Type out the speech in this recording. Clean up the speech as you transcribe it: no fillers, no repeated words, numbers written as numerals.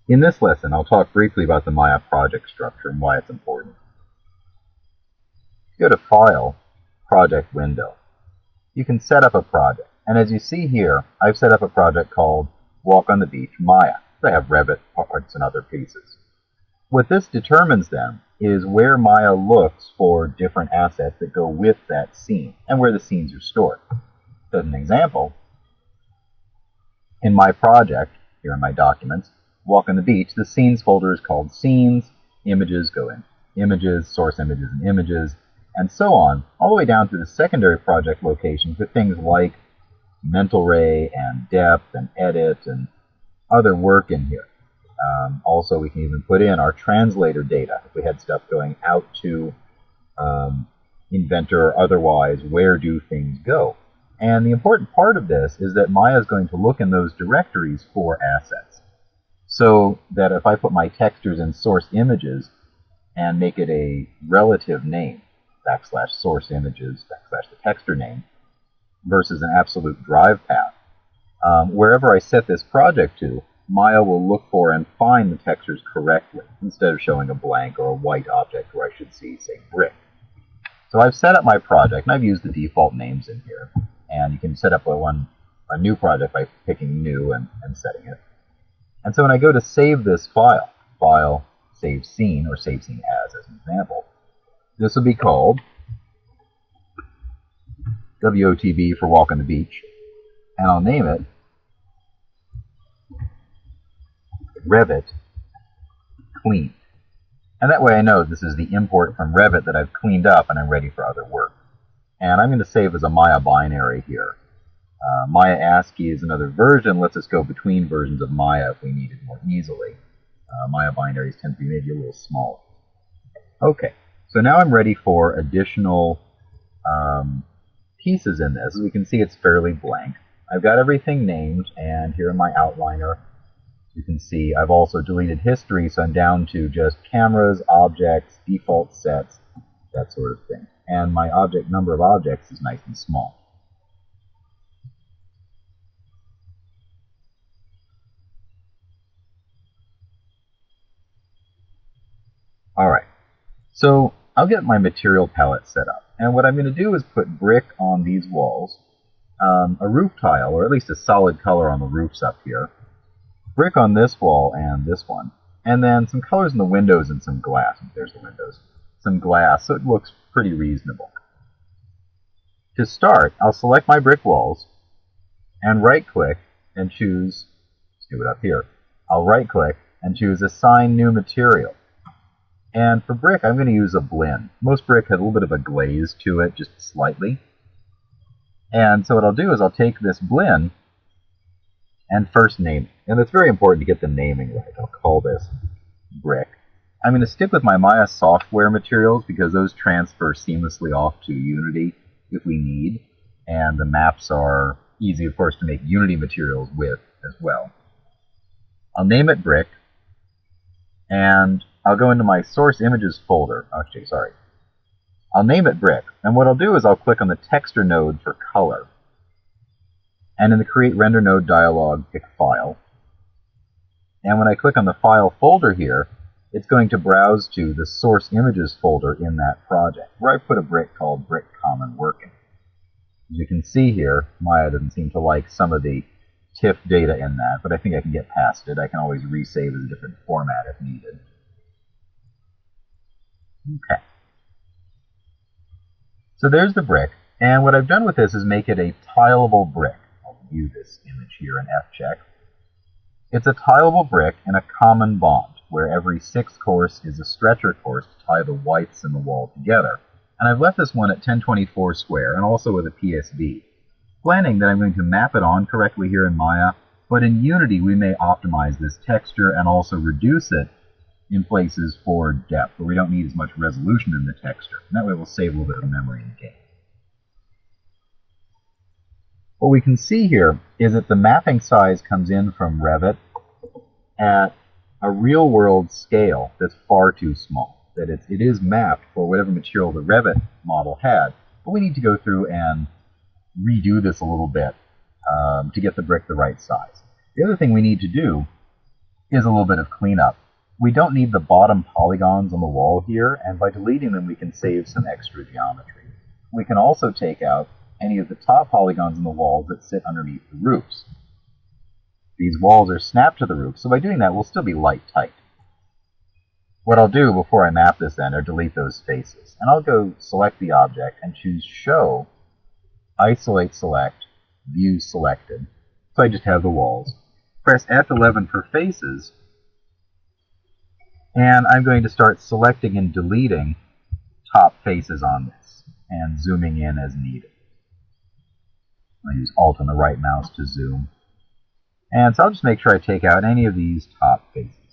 In this lesson, I'll talk briefly about the Maya project structure and why it's important. Go to File, Project Window. You can set up a project. And as you see here, I've set up a project called Walk on the Beach Maya. I have Revit parts and other pieces. What this determines then is where Maya looks for different assets that go with that scene and where the scenes are stored. So as an example, in my project, here in my documents, Walk on the Beach, the Scenes folder is called Scenes, Images go in Images, Source Images and Images, and so on, all the way down to the secondary project locations with things like Mental Ray and Depth and Edit and other work in here. Also, we can even put in our translator data if we had stuff going out to Inventor or otherwise, where do things go? And the important part of this is that Maya is going to look in those directories for assets. So that if I put my textures in source images and make it a relative name, \source images, \the texture name, versus an absolute drive path, wherever I set this project to, Maya will look for and find the textures correctly instead of showing a blank or a white object where I should see, say, brick. So I've set up my project, and I've used the default names in here. And you can set up a new project by picking New and setting it. And so when I go to save this file, File, Save Scene, or Save Scene as an example, this will be called WOTB for Walk on the Beach, and I'll name it Revit Clean. And that way I know this is the import from Revit that I've cleaned up and I'm ready for other work. And I'm going to save as a Maya binary here. Maya ASCII is another version, lets us go between versions of Maya if we need it more easily. Maya binaries tend to be maybe a little smaller. Okay, so now I'm ready for additional pieces in this. As we can see, it's fairly blank. I've got everything named, and here in my outliner, you can see I've also deleted history, so I'm down to just cameras, objects, default sets, that sort of thing. And my object number of objects is nice and small. Alright, so I'll get my material palette set up. And what I'm going to do is put brick on these walls, a roof tile, or at least a solid color on the roofs up here, brick on this wall and this one, and then some colors in the windows and some glass. There's the windows. Some glass, so it looks pretty reasonable. To start, I'll select my brick walls and right-click and choose, let's do it up here, I'll right-click and choose Assign New Material. And for brick, I'm going to use a blend. Most brick has a little bit of a glaze to it, just slightly. And so what I'll do is I'll take this blend and first name it. And it's very important to get the naming right. I'll call this brick. I'm going to stick with my Maya software materials because those transfer seamlessly off to Unity if we need. And the maps are easy, of course, to make Unity materials with as well. I'll name it brick. And I'll go into my source images folder. Actually, sorry. I'll name it brick. And what I'll do is I'll click on the texture node for color. And in the Create Render Node dialog, pick File. And when I click on the File folder here, it's going to browse to the Source Images folder in that project, where I put a brick called Brick Common Working. As you can see here, Maya doesn't seem to like some of the TIFF data in that, but I think I can get past it. I can always resave as a different format if needed. Okay. So there's the brick, and what I've done with this is make it a tileable brick. I'll view this image here in F-check. It's a tileable brick in a common bond, where every 6th course is a stretcher course to tie the whites in the wall together. And I've left this one at 1024 square, and also with a PSD. Planning that I'm going to map it on correctly here in Maya, but in Unity we may optimize this texture and also reduce it in places for depth, where we don't need as much resolution in the texture. And that way we'll save a little bit of memory in the game. What we can see here is that the mapping size comes in from Revit at a real-world scale that's far too small. That it is mapped for whatever material the Revit model had, but we need to go through and redo this a little bit to get the brick the right size. The other thing we need to do is a little bit of cleanup. We don't need the bottom polygons on the wall here, and by deleting them we can save some extra geometry. We can also take out any of the top polygons on the walls that sit underneath the roofs. These walls are snapped to the roof, so by doing that we'll still be light tight. What I'll do before I map this then are delete those faces, and I'll go select the object and choose Show, Isolate Select, View Selected, so I just have the walls. Press F11 for faces, and I'm going to start selecting and deleting top faces on this, and zooming in as needed. I'll use Alt on the right mouse to zoom. And so I'll just make sure I take out any of these top faces.